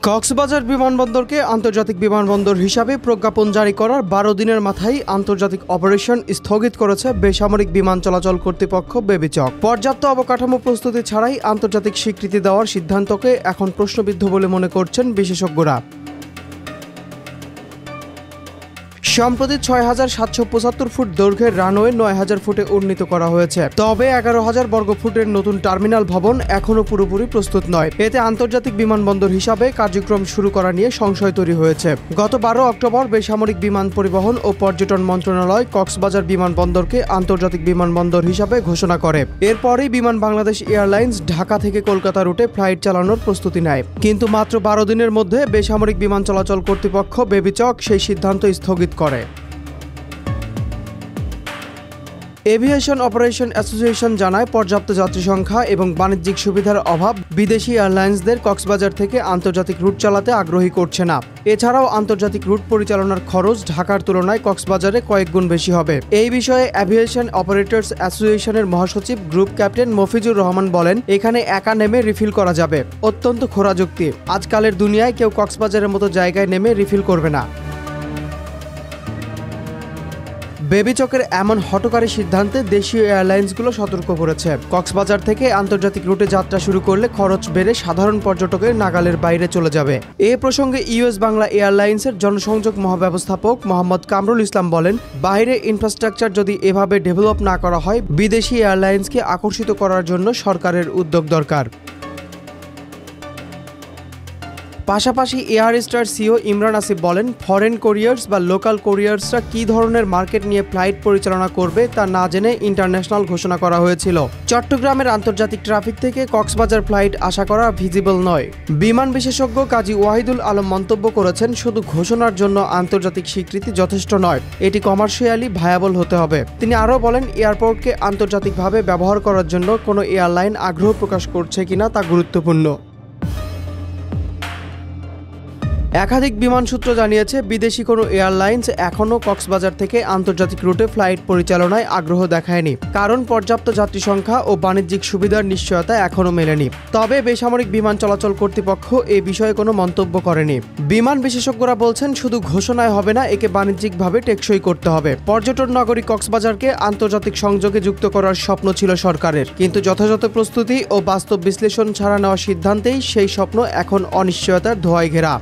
কক্সবাজার বিমানবন্দরকে আন্তর্জাতিক বিমানবন্দর হিসাবে প্রজ্ঞাপন জারি করার ১২ দিনের মাথায় আন্তর্জাতিক অপারেশন স্থগিত করেছে বেসামরিক বিমান চলাচল কর্তৃপক্ষ বেবিচক। পর্যাপ্ত অবকাঠামো প্রস্তুতি ছাড়াই আন্তর্জাতিক স্বীকৃতি দেওয়ার সিদ্ধান্তকে এখন প্রশ্নবিদ্ধ বলে মনে করছেন বিশেষজ্ঞরা। সম্প্রতি ৬,৭৭৫ ফুট দৈর্ঘ্যের রানওয়ে ৯,০০০ ফুটে উন্নীত করা হয়েছে। তবে ১১,০০০ বর্গফুটের নতুন টার্মিনাল ভবন এখনও পুরোপুরি প্রস্তুত নয়। এতে আন্তর্জাতিক বিমানবন্দর হিসাবে কার্যক্রম শুরু করা নিয়ে সংশয় তৈরি হয়েছে। গত ১২ অক্টোবর বেসামরিক বিমান পরিবহন ও পর্যটন মন্ত্রণালয় কক্সবাজার বিমানবন্দরকে আন্তর্জাতিক বিমানবন্দর হিসাবে ঘোষণা করে। এরপরই বিমান বাংলাদেশ এয়ারলাইন্স ঢাকা থেকে কলকাতা রুটে ফ্লাইট চালানোর প্রস্তুতি নেয়। কিন্তু মাত্র ১২ দিনের মধ্যে বেসামরিক বিমান চলাচল কর্তৃপক্ষ বেবিচক সেই সিদ্ধান্ত স্থগিত করে। এভিয়েশন অপারেশন অ্যাসোসিয়েশন জানায়, পর্যাপ্ত যাত্রী সংখ্যা এবং বাণিজ্যিক সুবিধার অভাব বিদেশি এয়ারলাইন্সদের কক্সবাজার থেকে আন্তর্জাতিক রুট চালাতে আগ্রহী করছে না। এছাড়াও আন্তর্জাতিক রুট পরিচালনার খরচ ঢাকার তুলনায় কক্সবাজারে কয়েক গুণ বেশি হবে। এই বিষয়ে এভিয়েশন অপারেটর্স অ্যাসোসিয়েশনের মহাসচিব গ্রুপ ক্যাপ্টেন মফিজুর রহমান বলেন, এখানে একা নেমে রিফিল করা যাবে। অত্যন্ত খোঁড়া যুক্তি। আজকালের দুনিয়ায় কেউ কক্সবাজারের মতো জায়গায় নেমে রিফিল করবে না। বেবিচকের এমন হঠকারী সিদ্ধান্তে দেশীয় এয়ারলাইন্সগুলো সতর্ক করেছে। কক্সবাজার থেকে আন্তর্জাতিক রুটে যাত্রা শুরু করলে খরচ বেড়ে সাধারণ পর্যটকের নাগালের বাইরে চলে যাবে। এ প্রসঙ্গে ইউএস বাংলা এয়ারলাইন্সের জনসংযোগ মহাব্যবস্থাপক মোহাম্মদ কামরুল ইসলাম বলেন, বাইরে ইনফ্রাস্ট্রাকচার যদি এভাবে ডেভেলপ না করা হয়, বিদেশি এয়ারলাইন্সকে আকর্ষিত করার জন্য সরকারের উদ্যোগ দরকার। পাশাপাশি Air Astra CEO Imran Asif বলেন, ফরেন কোরিয়ার্স বা লোকাল কোরিয়ার্সরা কী ধরনের মার্কেট নিয়ে ফ্লাইট পরিচালনা করবে তা না জেনে ইন্টারন্যাশনাল ঘোষণা করা হয়েছিল। চট্টগ্রামের আন্তর্জাতিক ট্রাফিক থেকে কক্সবাজার ফ্লাইট আশা করা ভিজিবল নয়। বিমান বিশেষজ্ঞ কাজী ওয়াহিদুল আলম মন্তব্য করেছেন, শুধু ঘোষণার জন্য আন্তর্জাতিক স্বীকৃতি যথেষ্ট নয়, এটি কমার্শিয়ালি ভায়াবল হতে হবে। তিনি আরও বলেন, এয়ারপোর্টকে আন্তর্জাতিকভাবে ব্যবহার করার জন্য কোনো এয়ারলাইন আগ্রহ প্রকাশ করছে কিনা তা গুরুত্বপূর্ণ। একাধিক বিমান সূত্র জানিয়েছে, বিদেশি কোনো এয়ারলাইন্স এখনও কক্সবাজার থেকে আন্তর্জাতিক রুটে ফ্লাইট পরিচালনায় আগ্রহ দেখায়নি, কারণ পর্যাপ্ত যাত্রী সংখ্যা ও বাণিজ্যিক সুবিধার নিশ্চয়তা এখনও মেলেনি। তবে বেসামরিক বিমান চলাচল কর্তৃপক্ষ এ বিষয়ে কোনো মন্তব্য করেনি। বিমান বিশেষজ্ঞরা বলছেন, শুধু ঘোষণায় হবে না, একে বাণিজ্যিকভাবে টেকসই করতে হবে। পর্যটন নগরী কক্সবাজারকে আন্তর্জাতিক সংযোগে যুক্ত করার স্বপ্ন ছিল সরকারের, কিন্তু যথাযথ প্রস্তুতি ও বাস্তব বিশ্লেষণ ছাড়া নেওয়া সিদ্ধান্তেই সেই স্বপ্ন এখন অনিশ্চয়তার ধোঁয়ায় ঘেরা।